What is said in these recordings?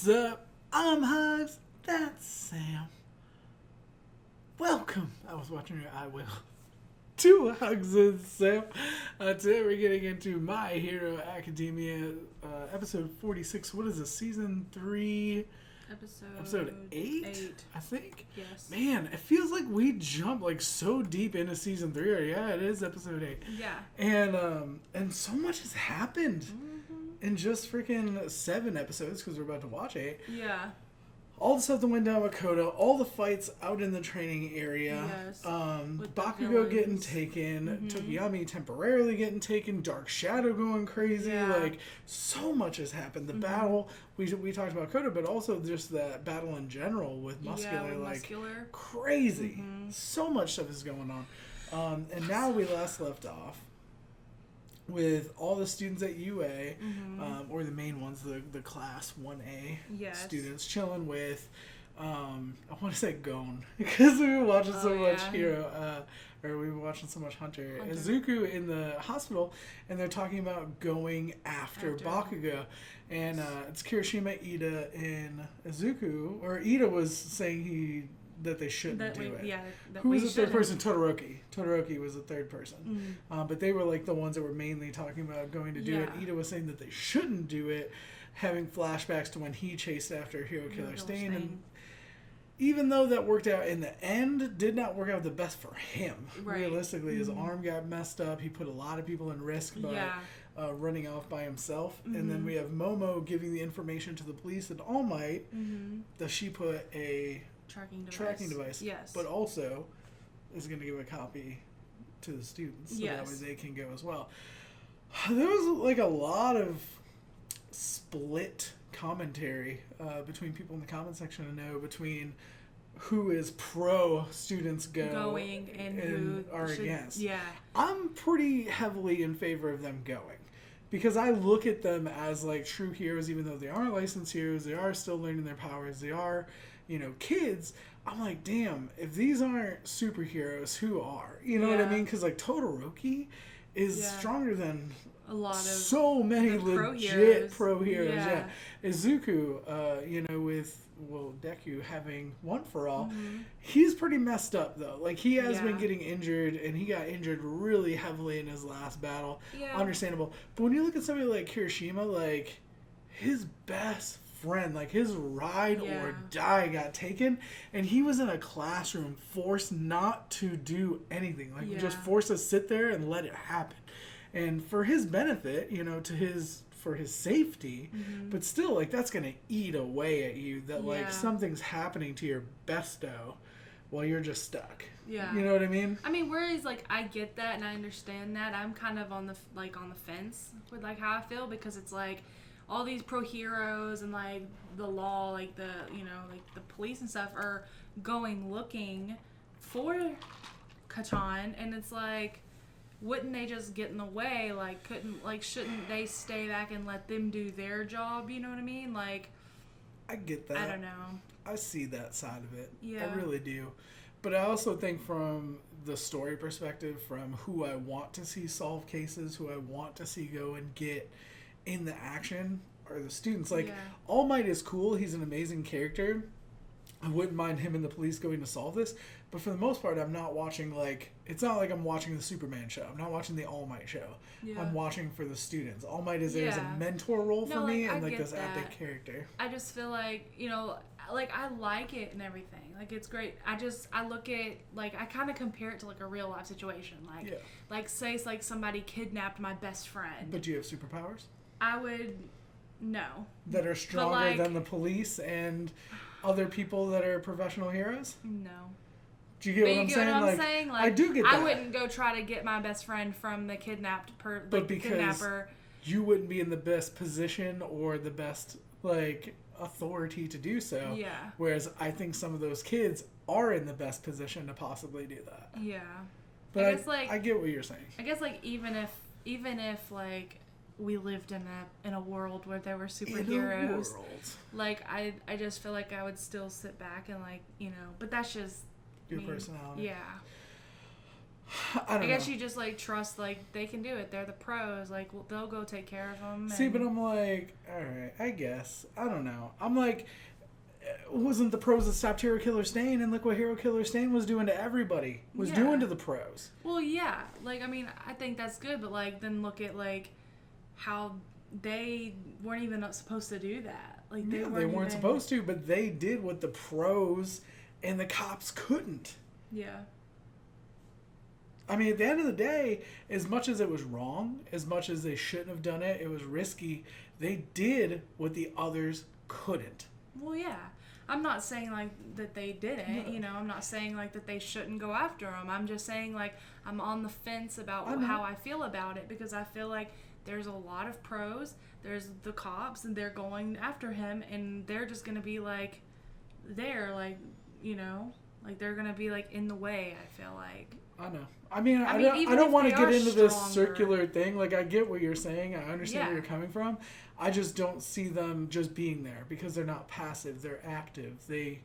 What's up? I'm HUGZ. That's Sam. Welcome. I was watching your I will. To HUGZ Sam. Today we're getting into My Hero Academia, episode 46. What is this? Season 3? Episode 8? I think? Yes. Man, it feels like we jumped like so deep into season 3. Or yeah, it is episode 8. Yeah. And so much has happened in just freaking 7 episodes because we're about to watch 8. Yeah. All the stuff that went down with Koda, all the fights out in the training area, Yes. Bakugo getting taken, Tokiyami temporarily getting taken, Dark Shadow going crazy, like, so much has happened. The battle, we talked about Koda, but also just that battle in general with Muscular, crazy. So much stuff is going on. And now we last left off with all the students at UA, or the main ones, the class 1A students, chilling with, I want to say Gon, because we were watching so much Hero, or we were watching so much Hunter. Izuku in the hospital, and they're talking about going after Bakugo. And it's Kirishima, Iida, and Izuku, or Iida was saying that they shouldn't do it. Yeah, who was the third person? Todoroki. Todoroki was the third person. But they were like the ones that were mainly talking about going to do it. Iida was saying that they shouldn't do it, having flashbacks to when he chased after Hero Killer Stain. And even though that worked out in the end, did not work out the best for him. Realistically, his arm got messed up. He put a lot of people in risk by running off by himself. And then we have Momo giving the information to the police and All Might that she put a tracking device, but also is going to give a copy to the students so that way they can go as well. There was like a lot of split commentary between people in the comment section between who is pro students going and who are against. I'm pretty heavily in favor of them going, because I look at them as like true heroes, even though they aren't licensed heroes. They are still learning their powers. They are, kids. I'm like, damn, if these aren't superheroes, who are? You know what I mean? Because like Todoroki is stronger than a lot of so many legit pro heroes. Izuku, with Deku having One for All, he's pretty messed up though. Like he has been getting injured, and he got injured really heavily in his last battle. Understandable. But when you look at somebody like Kirishima, like his best friend, like his ride or die got taken, and he was in a classroom forced not to do anything, like just forced to sit there and let it happen, and for his benefit, for his safety, but still, like, that's gonna eat away at you, that like something's happening to your besto while you're just stuck. You know what I mean? Whereas, like, I get that and I understand that, I'm kind of on the fence with like how I feel, because it's like all these pro heroes and like the law, like the the police and stuff are going looking for Kachan, and it's like, wouldn't they just get in the way? Like, shouldn't they stay back and let them do their job? You know what I mean? Like, I get that. I don't know. I see that side of it. Yeah. I really do. But I also think from the story perspective, from who I want to see solve cases, who I want to see go and get in the action, are the students. Like, All Might is cool. He's an amazing character. I wouldn't mind him and the police going to solve this. But for the most part, I'm not watching, like, it's not like I'm watching the Superman show. I'm not watching the All Might show. I'm watching for the students. All Might is there as a mentor role for me, and like this epic character. I just feel like, like, I like it and everything. Like, it's great. I look at, like, I kind of compare it to like a real life situation. Like, say it's like somebody kidnapped my best friend. But do you have superpowers? I would, no. That are stronger than the police and other people that are professional heroes? No. Do you get what I'm saying? What I'm saying? Like, I do get that. I wouldn't go try to get my best friend from the but because kidnapper. You wouldn't be in the best position or the best, like, authority to do so. Yeah. Whereas I think some of those kids are in the best position to possibly do that. Yeah. But I get what you're saying. I guess, like, even if like, we lived in a world where there were superheroes, like, I just feel like I would still sit back and, like, but that's just your personality. Yeah. I guess know. you just like trust like they can do it. They're the pros. Like they'll go take care of them. See, but I'm like, all right, I guess. I don't know. I'm like, wasn't the pros that stopped Hero Killer Stain, and look what Hero Killer Stain was doing to everybody. Was doing to the pros. Well, yeah. Like, I mean, I think that's good, but like then look at like how they weren't even supposed to do that. Like they weren't supposed to, but they did what the pros and the cops couldn't. Yeah. I mean, at the end of the day, as much as it was wrong, as much as they shouldn't have done it, it was risky, they did what the others couldn't. Well, yeah. I'm not saying, like, that they didn't, you know. I'm not saying, like, that they shouldn't go after him. I'm just saying, like, I'm on the fence about how I feel about it because I feel like there's a lot of pros, there's the cops, and they're going after him, and they're just going to be, like, there, like, you know, like, they're going to be, like, in the way, I feel like. I know. I mean, I don't want to get into this circular thing. Like, I get what you're saying. I understand where you're coming from. I just don't see them just being there because they're not passive. They're active. They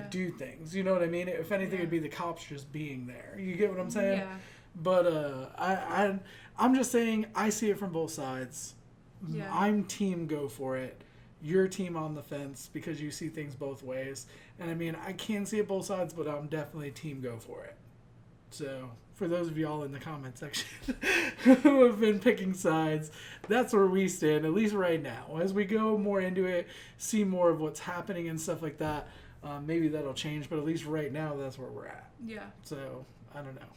do things. You know what I mean? If anything, it'd be the cops just being there. You get what I'm saying? Yeah. But I'm just saying I see it from both sides. Yeah. I'm team go for it. Your team on the fence because you see things both ways. And I mean, I can see it both sides, but I'm definitely team go for it. So, for those of y'all in the comment section who have been picking sides, that's where we stand, at least right now. As we go more into it, see more of what's happening and stuff like that, maybe that'll change, but at least right now, that's where we're at. Yeah. So, I don't know.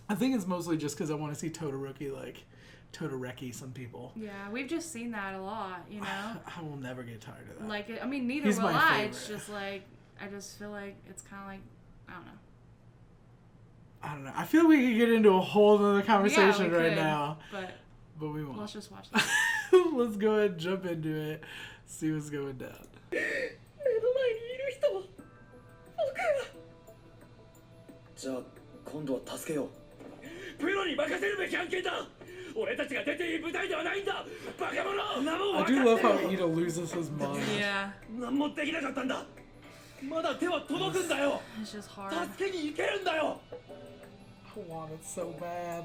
I think it's mostly just because I want to see Todoroki some people. Yeah, we've just seen that a lot, you know? I will never get tired of that. Like, I mean, neither will I. It's just like, I just feel like it's kind of like, I don't know. I feel we could get into a whole other conversation now. But we won't. Let's just watch that. Let's go ahead and jump into it. See what's going down. じゃあ今度は助けよう。プロに任せるべき案件だ。俺たちが出ていい舞台ではないんだ。バカ者。 I do love how Iida loses his mind. Yeah. 何もできなかったんだ。まだ手は届くんだよ。 It's just hard. 助けに行けるんだよ。 I want it so bad.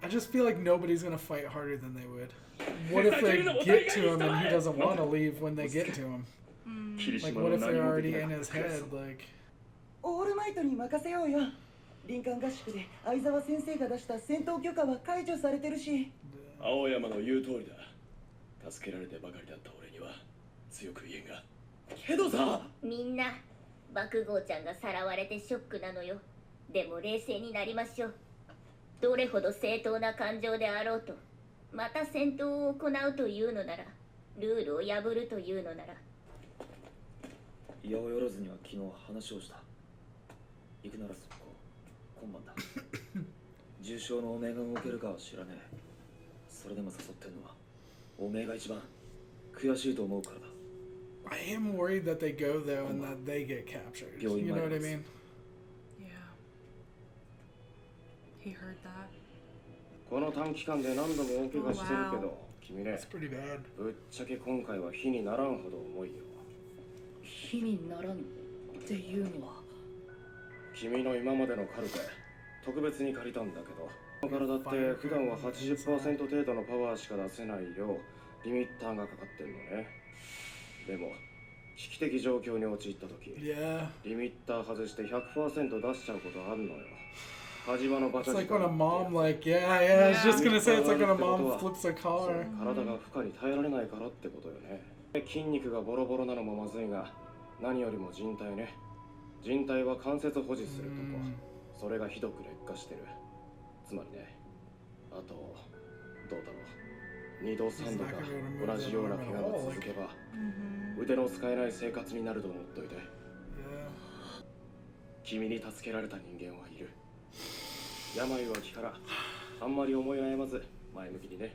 I just feel like nobody's gonna fight harder than they would. What if they get to him and he doesn't want to leave when they get to him? Like, what if they're already in his head? Like. オールマイトに任せようよ。林間合宿で相沢先生が出した戦闘許可は解除されてるし。青山の言う通りだ。助けられてばかりだった俺には強く言えんが。けどさ。みんな、爆豪ちゃんがさらわれてショックなのよ。でも冷静になりましょう。どれほど正当な感情であろうと、また戦闘を行うというのなら、ルールを破るというのなら。八百万には昨日話をした。行くならそこ、今晩だ。重傷のおめえが動けるかは知らねえ。それでも誘ってんのは、おめえが一番悔しいと思うからだ。I am worried that they go though and that they get captured. You know what I mean? He heard that. この短期間で何度も大怪我してるけど、君ね、ぶっちゃけ今回は火にならんほど重いよ。火にならんっていうのは。君の今までのカルテ、特別に借りたんだけど、この体って普段は 80% 程度のパワーしか出せないようリミッターがかかってるのね。でも危機的状況に陥った時、リミッター外して 100% 出しちゃうことあるのよ。It's like when a mom, like, I was just gonna say, it's like when a mom flips a car. 体が負荷に耐えられないからってことよね。筋肉がボロボロなのもまずいが、何よりも靭帯ね。靭帯は関節保持するとこ。それがひどく劣化してる。つまりね、あと、どうだろう。2度3度か同じような怪我が続けば、腕の使えない生活になると思っといて。君に助けられた人間はいる。病は気からあんまり思い悩まず前向きにね。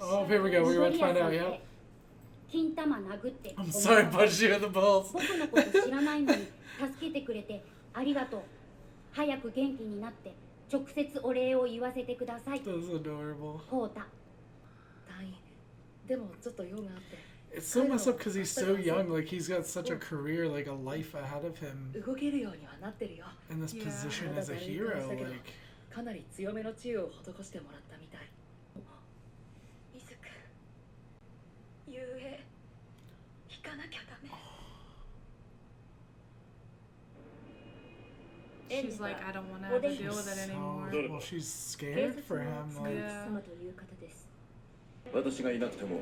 Oh, here we go. We're about to find out, yeah. 金玉殴って。I'm sorry, punch you in the balls. 僕のこと知らないのに助けてくれてありがとう。早く元気になって直接お礼を言わせてください。That's adorable. コウタ。隊員、でもちょっと用があって。It's so messed up because he's so young. Like he's got such a career, like a life ahead of him. 動けるようにはなってるよ。 In this position as a hero, like. かなり強めの治癒を施してもらったみたい。水くん、遊泳行かなきゃダメ。 She's like, I don't want to have to deal with it anymore. Well, she's scared for him. Like. Yeah. 私がいなくても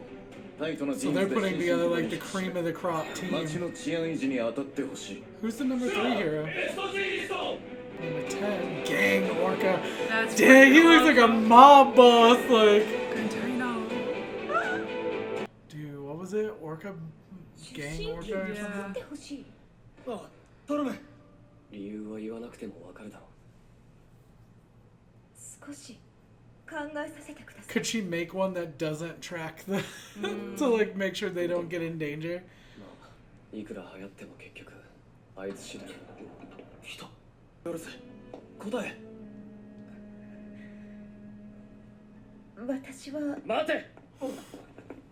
タイトな So 人 they're 物 putting で together like the cream of the crop 街 team. の治安維持に当たってほしい Who's the number 3 hero? Number 10, Gang Orca. That's Dang, he pretty looks like a awesome. mob boss. Like, Container. dude, what was it? Orca, Gang Orca or Yeah. something? てほしい。ああ頼む理由は言わなくてもわかるだろ少し考えさせてください。 Could she make one that doesn't track the to like make sure they don't get in danger? まあいくら流行っても結局あいつ次第人よろず答え私は待て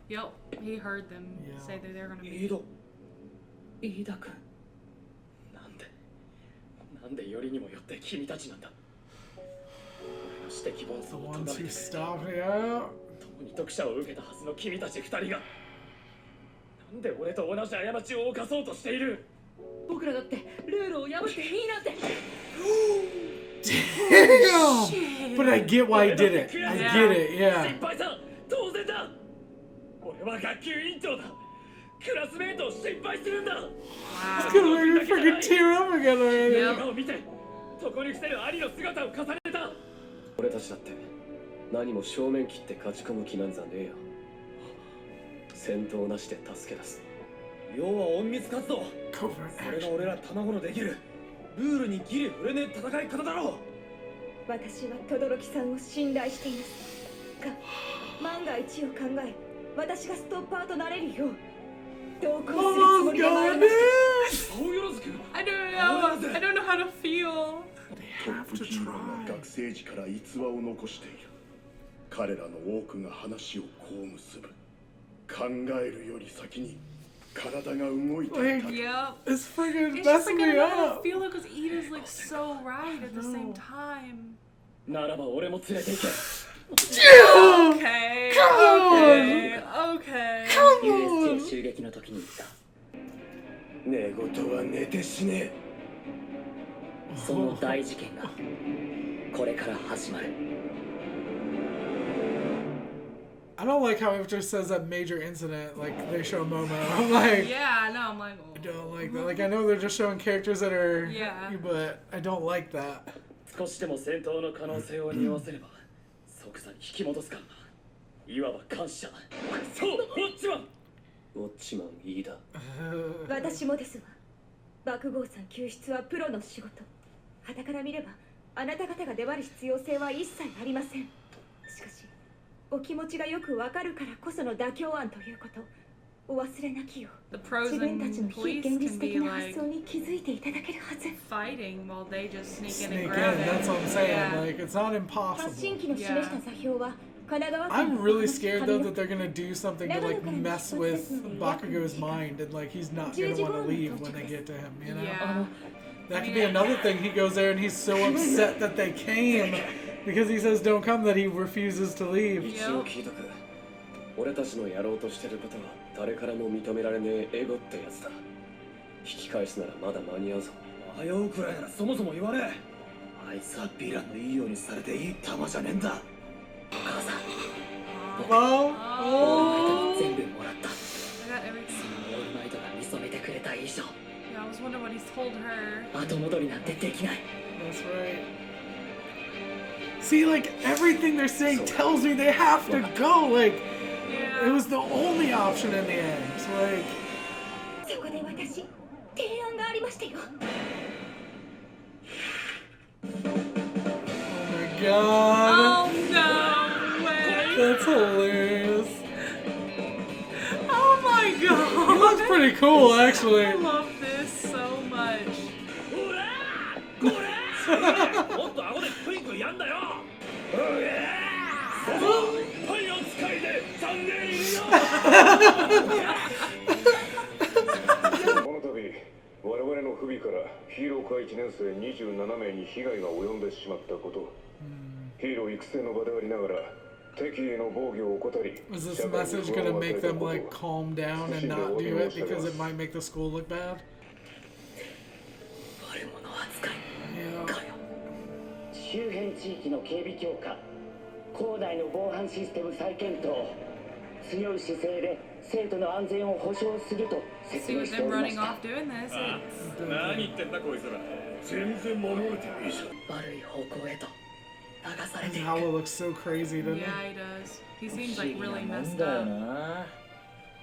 Yep, he heard them Yeah. say that they're gonna イ be. ード飯田君なんでよりにもよって君たちなんだ俺の指摘本 The 数を ones 唱え who て stopped me out. 共に読者を受けたはずの君たち二人がなんで俺と同じ過ちを犯そうとしている僕らだってルールを破っていいなんて。 Damn! But I get why he did it. I get it, 失 yeah. 敗さ当然だ俺は学級委員長だクラスメートを心配するんだ It's gonna make me freaking tear up again already. Yep. 顔を見て床に伏せる兄の姿を重ねた俺たちだって何も正面切って勝ち込む気なんざねえよ戦闘なしで助け出す要は隠密活動 Covert それが action. 俺ら卵のできるルールにギリ触れねえ戦い方だろ私は轟さんを信頼していますが、万が一を考え私がストッパーとなれるよう同行するつも Mama's りで参り going まし in! 青よろずく I don't know. I don't know how to feel. They have to ヒーローが try. 学生時から逸話を残している彼らの多くが話をこう結ぶ考えるより先に体が動いていた Like, Yep. it's freaking It's just messing like I me don't know how to up. feel because Iida's like so right at the same No. time. ならば俺も連れて行け Damn! Okay. Come Okay. Come on! 襲撃の時に言った寝言は寝て死ねその大事件がこれから始まる I don't like how after says that major incident, like they show Momo. I'm like, Yeah, no, I'm like, I oh. don't like that. Like I know they're just showing characters that are, Yeah. but I don't like that. 少しでも戦闘の可能性を匂わせれば即座に引き戻すからないわば感謝そうウォッチマンウォッチマンイーダた。私もですわ。爆豪さん救出はプロの仕事。傍から見ればあなた方が粘る必要性は一切ありません。しかしお気持ちがよくわかるからこその妥協案ということ。お忘れなきよう。 The pros 自分たちの and 非 police 現 can 実 be 的な like 発想に気づいていただけるはず。 fighting while they just sneak in Sneak and in. grab it. That's what I'm saying. Yeah. Like it's not 発信 impossible. 機の示した座標は神奈川県 I'm の really この scared 紙 though の that they're gonna do something to like mess with Bakugo's mind and like he's not gonna want to leave when they get to him. You know. Yeah. That could be another thing. He goes there and he's so upset that they came because he says don't come that he refuses to leave. 一応聞いとく俺たちのやろうとしてることは誰からも認められねえエゴってやつだ引き返すならまだ間に合うぞ迷うくらいならそもそも言われあいつはヴィランのいいようにされていい玉じゃねえんだお母さん Oh, オールマイト oh. に全部もらった I got everything. オールマイトが見初めてくれた以上 Yeah, I was wondering what he's told her. 後戻りなんてできない That's right. See, like everything they're saying tells me they have to go. Like it Yeah. was the only option in the end. So, like, そこで私提案がありましたよ。 oh my god, Oh no way. that's hilarious. Oh my He god. looks pretty cool, I actually. love this so much. もっと顎でクイックやんだよパイを使いで3年いるよ我々の不備からヒーロー科1年生27名に被害が及んでしまったこと、ヒーロー育成の場でありながら敵への防御を怠り、 Is this message gonna make them like calm down and not do it because it might make the school look bad? 悪者扱い Yeah. かよ。周辺地域の警備強化、校内の防犯システム再検討、強い姿勢で生徒の安全を保障すると説 See 明 with してお them りまし running た。 off doing this. It's... 何言ってんだこいつら。全然守れてねえじゃん。悪い方向へと流され His ていく。 Howler looks so crazy, doesn't Yeah, he? he does. He 不 seems 思 like 議な really もん messed だよ up.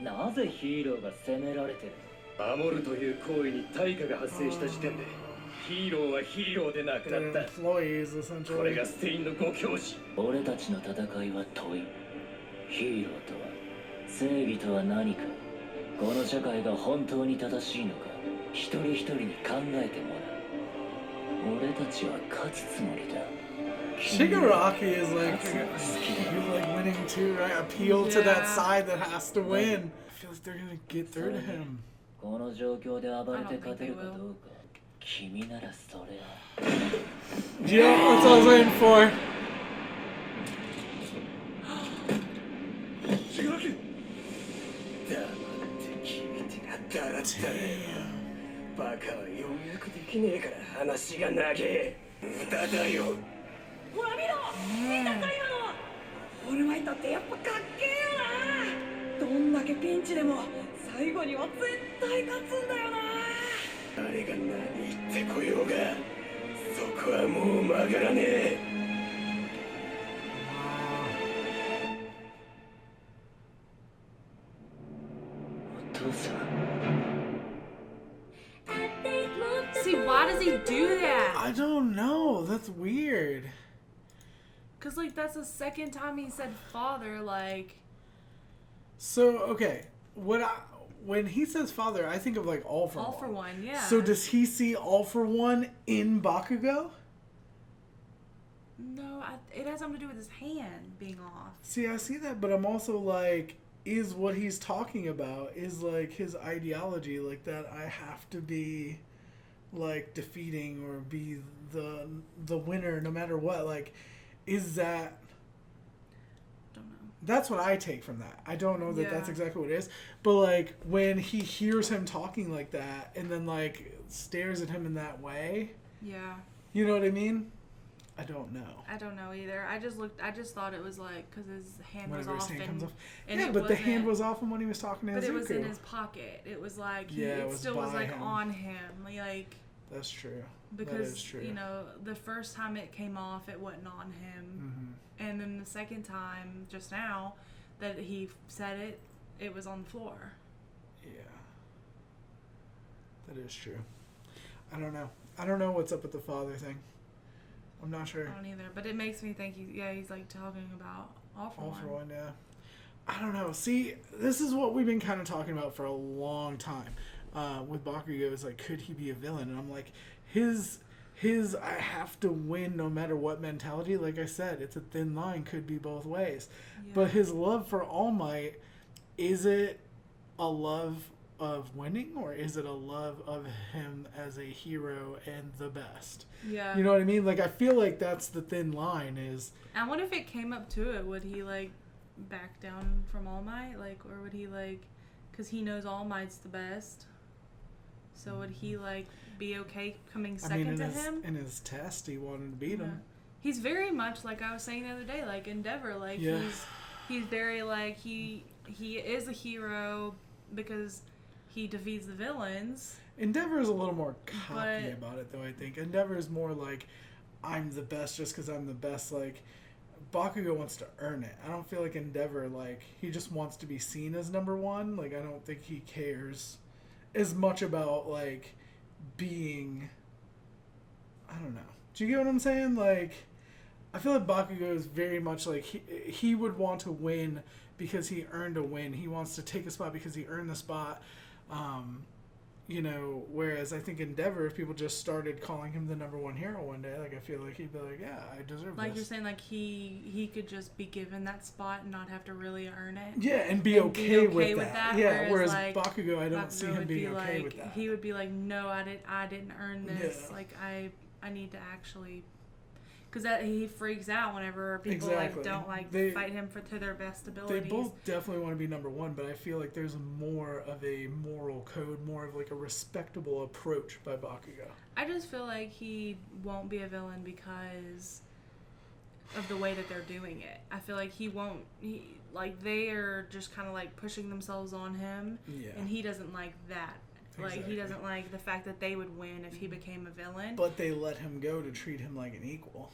な。なぜヒーローが責められてる。守るという行為に対価が発生した時点で、ヒーローはヒーローでなくなっ They're た。 employees, これ essentially. がステインのご教師。俺たちの戦いは問い。ヒーローとは正義とは何か。この社会が本当に正しいのか、一人一人に考えてもらう。俺たちは勝つつもりだ。 Shigaraki is like, he's like winning too, right? Appeal to that Yeah. side that has to win. I feel like they're gonna get through to him. この状況で暴れて勝てるかどうか。君ならそれは。 Yeah, that's what I was waiting for. 黙って聞いてがだらったれ。バカは要約できねえから話が長え。無駄だよ。ほら見ろ、見たか今の。オールマイトってやっぱかっけえよな。どんだけピンチでも最後には絶対勝つんだよな。誰が何言ってこようが、そこはもう曲がらねえ。 お父さん。 See, why does he do that? I don't know. That's weird. Cause like that's the second time he said father. Like, So, okay. When he says father, I think of like all for all one. for one, yeah. So does he see all for one in Bakugo? No, it has something to do with his hand being off. See, I see that, but I'm also like, is what he's talking about is like his ideology, like that I have to be like defeating or be the winner no matter what. Like, is that? Don't know. That's what I take from that. I don't know that Yeah. that's exactly what it is, but like when he hears him talking like that and then like stares at him in that way, Yeah. you know what I mean? I don't know. I don't know either. I just thought it was like because his hand was Whenever his off hand and, comes off. and Yeah, it but the hand wasn't- was off him when he was talking to But Izuku. it was in his pocket. It was like Yeah, it it was still was by like him. on him, like That's true. because that is true. you know the first time it came off, it wasn't on him, and then the second time, just now, that he said it, it was on the floor. Yeah. That is true. I don't know. I don't know what's up with the father thing. I'm not sure. I don't either, but it makes me think he's like talking about all for All one. for one, yeah. I don't know. See, this is what we've been kind of talking about for a long time. With Bakugo, is like, could he be a villain? And I'm like, his I have to win no matter what mentality, like I said, it's a thin line, could be both ways. Yeah. But his love for All Might, is it a love of winning or is it a love of him as a hero and the best? Yeah. You know what I mean? Like, I feel like that's the thin line is... And what if it came up to it? Would he like back down from All Might, like, or would he like, because he knows All Might's the best? So would he like be okay coming second to him? In his test, he wanted to beat him. He's very much like I was saying the other day, like Endeavor. Like Yeah. he's very like he is a hero because he defeats the villains. Endeavor is a little more cocky But- about it, though, I think. Endeavor is more like, I'm the best just because I'm the best. Like, Bakugo wants to earn it. I don't feel like Endeavor, like, he just wants to be seen as number one. Like, I don't think he cares as much about, like, being... I don't know. Do you get what I'm saying? Like, I feel like Bakugo is very much like, he would want to win because he earned a win. He wants to take a spot because he earned the spot. You know, whereas I think Endeavor, if people just started calling him the number one hero one day, like I feel like he'd be like, yeah, I deserve like this. You're saying, like he could just be given that spot and not have to really earn it. Yeah, and be okay with that. Yeah, whereas like, Bakugo, I don't see him being okay like, with that. He would be like, no, I didn't earn this. Yeah. Like I need to actually. Because he freaks out whenever people like don't fight him to their best abilities. They both definitely want to be number one, but I feel like there's more of a moral code, more of like a respectable approach by Bakugo. I just feel like he won't be a villain because of the way that they're doing it. I feel like he won't. They are just kind of like pushing themselves on him, and he doesn't like that. Like he doesn't like the fact that they would win if he became a villain. But they let him go to treat him like an equal.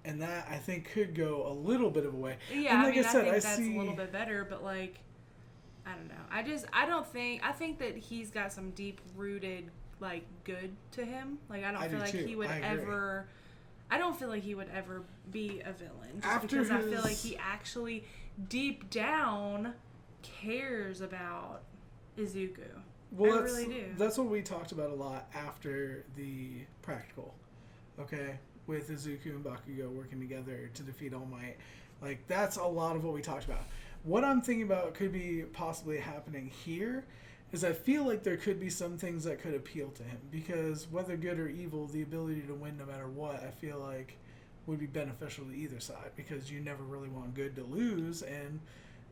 And that, I think, could go a little bit of a way. Yeah, and like I said, think that's a little bit better, but, like, I don't know. I think that he's got some deep-rooted, like, good to him. Like, I don't feel like he would ever... I don't feel like he would ever be a villain. Just because I feel like he actually, deep down, cares about Izuku. Well, I really do. That's what we talked about a lot after the practical. Okay? With Izuku and Bakugo working together to defeat All Might. Like, that's a lot of what we talked about. What I'm thinking about could be possibly happening here is I feel like there could be some things that could appeal to him. Because whether good or evil, the ability to win no matter what, I feel like would be beneficial to either side. Because you never really want good to lose, and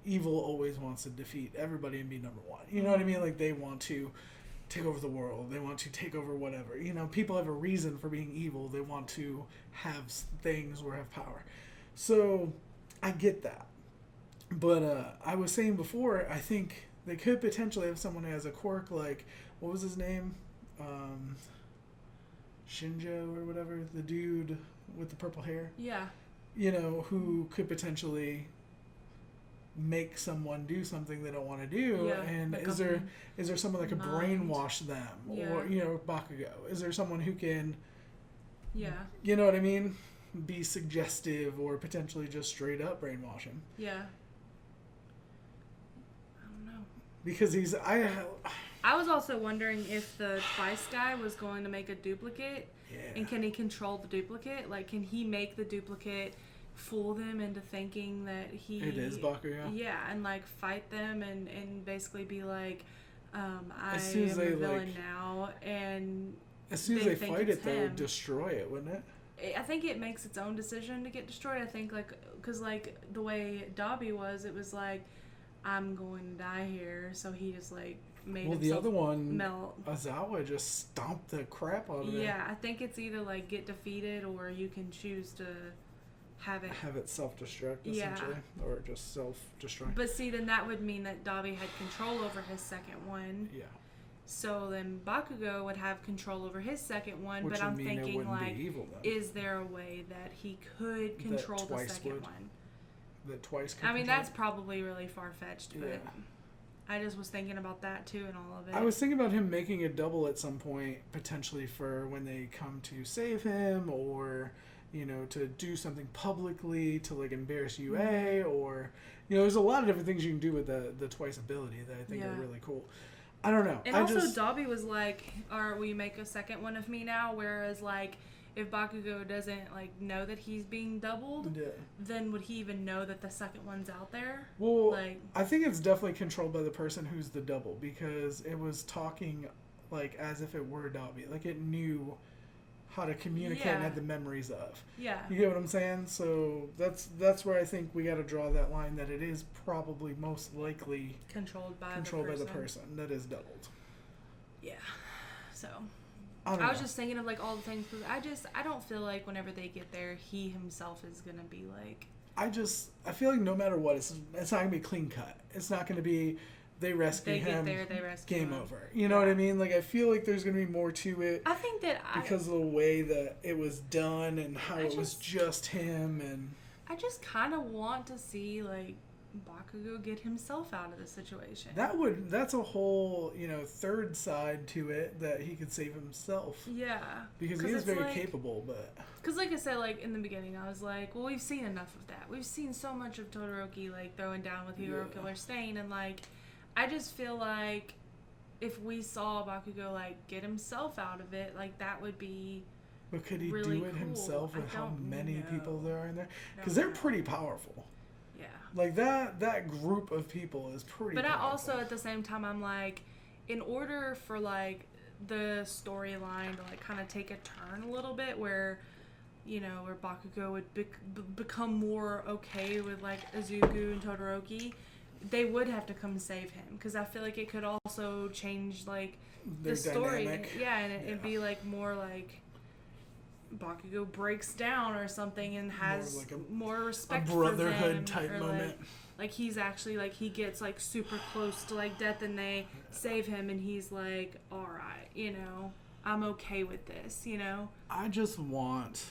evil always wants to defeat everybody and be number one. You know what I mean? Like, they want to take over the world. They want to take over whatever. You know, people have a reason for being evil. They want to have things or have power. So, I get that. But I was saying before, I think they could potentially have someone who has a quirk like, what was his name? Shinjo or whatever. The dude with the purple hair. Yeah. You know, who could potentially make someone do something they don't want to do, and is there someone that could brainwash them, or Bakugo? Is there someone who can, you know what I mean, be suggestive or potentially just straight up brainwash him? Yeah. I don't know. Because I was also wondering if the Twice guy was going to make a duplicate, and can he control the duplicate? Like, can he make the duplicate fool them into thinking that it is Bakugo? Yeah, and like fight them and basically be like, I am a villain now, and as soon as they fight it, they would destroy it, wouldn't it? I think it makes its own decision to get destroyed. I think, like, because like the way Dabi was, it was like, I'm going to die here, so he just like made himself the other one melt. Azawa just stomped the crap out of it. Yeah, I think it's either like get defeated, or you can choose to have it self-destruct, essentially, or just self-destruct. But see, then that would mean that Dabi had control over his second one. Yeah. So then Bakugo would have control over his second one, Which but I'm would mean thinking, like, evil, is there a way that he could control the second one? That Twice could I mean, control? That's probably really far-fetched, but I just was thinking about that too and all of it. I was thinking about him making a double at some point, potentially for when they come to save him, or you know, to do something publicly to like embarrass UA, or you know, there's a lot of different things you can do with the Twice ability that I think are really cool. I don't know. And also Dabi was like, "All right, will you make a second one of me now?" Whereas like, if Bakugo doesn't like know that he's being doubled, then would he even know that the second one's out there? Well, like, I think it's definitely controlled by the person who's the double, because it was talking like as if it were Dabi, like it knew how to communicate and had the memories of. Yeah. You get what I'm saying? So that's where I think we got to draw that line, that it is probably most likely controlled by the person that is doubled. Yeah. So I was just thinking of like all the things, because I don't feel like whenever they get there, he himself is gonna be like. I feel like no matter what, it's not gonna be clean cut. It's not gonna be they rescue him. They get there, they rescue game him. over. You know what I mean? Like, I feel like there's gonna be more to it. I think that because of the way that it was done and how it was just him, and I just kind of want to see like Bakugo get himself out of the situation. That's a whole, you know, third side to it, that he could save himself. Yeah. Because he is very capable, but. Because like I said, like in the beginning, I was like, well, we've seen enough of that. We've seen so much of Todoroki like throwing down with Hero Killer Stain, and like, I just feel like if we saw Bakugo like get himself out of it, like that would be. But could he really do it cool. himself with how many know. people there are in there? Because they're pretty powerful. Yeah. Like that group of people is pretty. But powerful. I also at the same time I'm like, in order for like the storyline to like kind of take a turn a little bit, where where Bakugo would become more okay with like Izuku and Todoroki, they would have to come save him, because I feel like it could also change like their the story. dynamic. Yeah, and it'd be like more like Bakugo breaks down or something and has more, like more respect a brotherhood for them, type or moment. Like he's actually like he gets like super close to like death and they save him and he's like, all right, I'm okay with this, I just want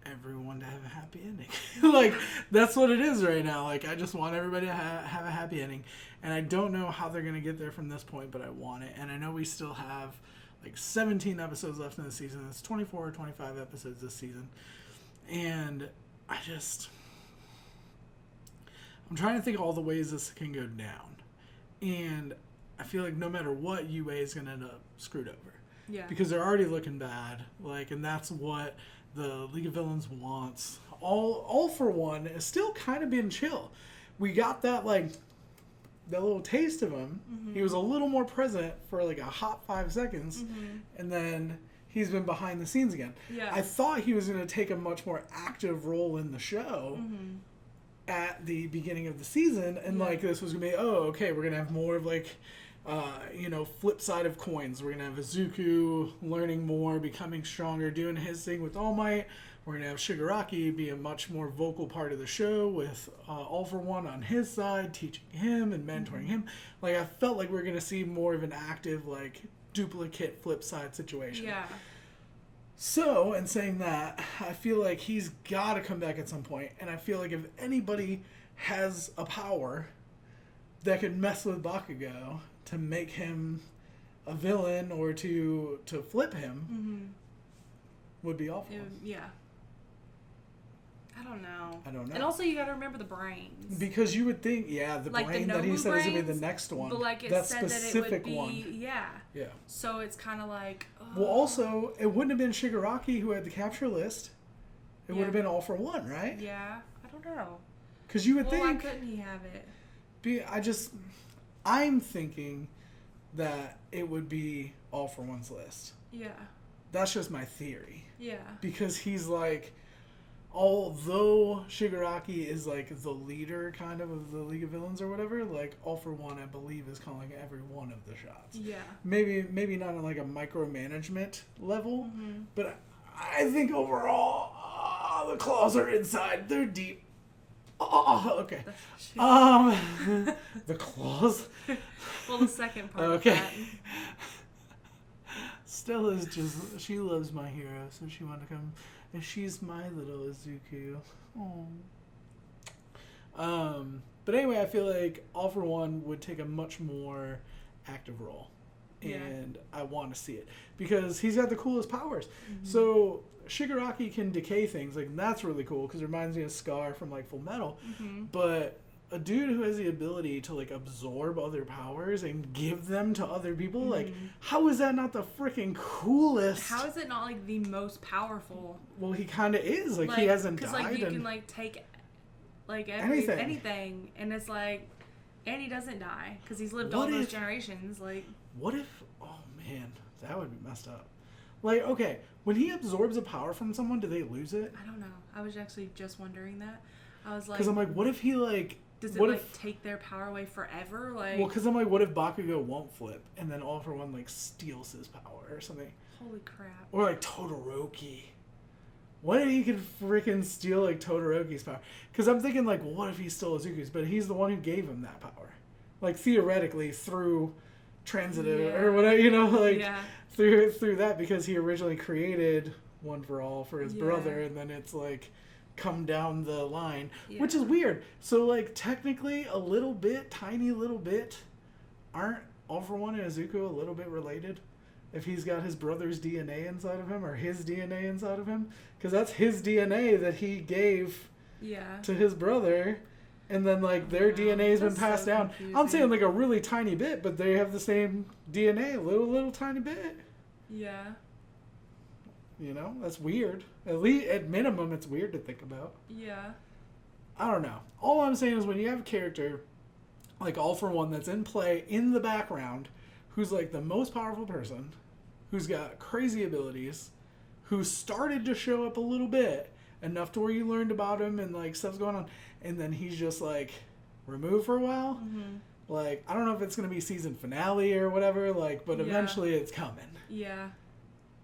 everyone to have a happy ending. Like that's what it is right now. Like I just want everybody to have a happy ending, and I don't know how they're gonna get there from this point, but I want it. And I know we still have like 17 episodes left in the season. It's 24 or 25 episodes this season, and I'm trying to think of all the ways this can go down, and I feel like no matter what, UA is gonna end up screwed over. Yeah. Because they're already looking bad, like, and that's what the League of Villains wants. All for One is still kind of being chill. We got that little taste of him. Mm-hmm. He was a little more present for like a hot 5 seconds, and then he's been behind the scenes again. Yeah. I thought he was going to take a much more active role in the show at the beginning of the season, and like this was going to be, okay, we're going to have more of like flip side of coins. We're going to have Izuku learning more, becoming stronger, doing his thing with All Might. We're going to have Shigaraki be a much more vocal part of the show with All For One on his side, teaching him and mentoring him. Like, I felt like we're going to see more of an active, like, duplicate flip side situation. Yeah. So, in saying that, I feel like he's got to come back at some point. And I feel like if anybody has a power that could mess with Bakugo to make him a villain or to flip him, would be awful. Yeah. I don't know. I don't know. And also, you got to remember the brains. Because you would think, the like brain the that he Nobu said is going to be brains, the next one. But like it that said specific that it would be, one. Yeah. Yeah. So it's kind of like. Well, also, it wouldn't have been Shigaraki who had the capture list. It would have been All For One, right? Yeah. I don't know. Because you would think. Why couldn't he have it? I'm thinking that it would be All For One's list. Yeah. That's just my theory. Yeah. Because he's like, although Shigaraki is like the leader kind of the League of Villains or whatever, like All For One, I believe, is calling every one of the shots. Yeah. Maybe not on like a micromanagement level, but I think overall, the claws are inside. They're deep. Oh, okay. The claws. Well, the second part. Okay. Of that. Stella's she loves my hero, so she wanted to come, and she's my little Izuku. Oh. But anyway, I feel like All For One would take a much more active role, and I want to see it because he's got the coolest powers. So Shigaraki can decay things, like, and that's really cool because it reminds me of Scar from like Full Metal. But a dude who has the ability to like absorb other powers and give them to other people, like, how is that not the freaking coolest? How is it not like the most powerful? Well, he kind of is. Like, he hasn't died. Because like you can like take like anything, and it's like, and he doesn't die because he's lived all those generations. Like, what if? Oh man, that would be messed up. Like, okay, when he absorbs a power from someone, do they lose it? I don't know. I was actually just wondering that. I was like, because I'm like, what if he like? Does it take their power away forever? Like, well, because I'm like, what if Bakugo won't flip and then All For One like steals his power or something? Holy crap! Or like Todoroki. What if he could freaking steal like Todoroki's power? Because I'm thinking like, what if he stole Izuku's? But he's the one who gave him that power, like theoretically through transitive or whatever, through that, because he originally created One For All for his brother, and then it's like come down the line, which is weird. So like technically a little bit, tiny little bit, aren't All For One and Izuku a little bit related? If he's got his brother's DNA inside of him, or his DNA inside of him, because that's his DNA that he gave to his brother. And then, like, their DNA's been passed so down. confusing. I'm saying, like, a really tiny bit, but they have the same DNA. Little tiny bit. Yeah. You know? That's weird. At least, at minimum, it's weird to think about. Yeah. I don't know. All I'm saying is when you have a character, like All For One, that's in play in the background, who's, like, the most powerful person, who's got crazy abilities, who started to show up a little bit, enough to where you learned about him and, like, stuff's going on, and then he's just, like, removed for a while. Mm-hmm. Like, I don't know if it's going to be season finale or whatever, like, but eventually it's coming. Yeah.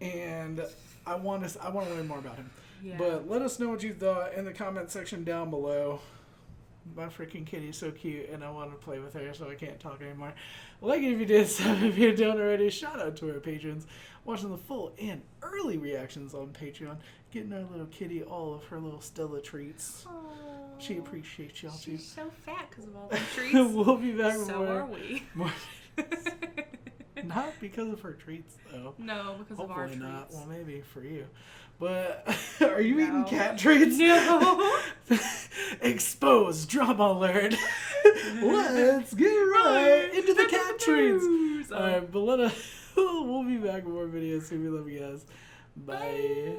And I want to learn more about him. Yeah. But let us know what you thought in the comment section down below. My freaking kitty's so cute, and I want to play with her, so I can't talk anymore. Like it if you did, sub if you don't already. Shout out to our patrons watching the full and early reactions on Patreon, getting our little kitty all of her little Stella treats. Aww. She appreciates y'all too. She's so fat because of all the treats. We'll be back with So more. are we. More not because of her treats, though. No, because Hopefully of our treats. not. Well, maybe for you. But are you eating No. cat treats? No. Exposed. Drama alert. Let's get right into the cat treats. All right, but we'll be back with more videos soon. We love you guys. Bye.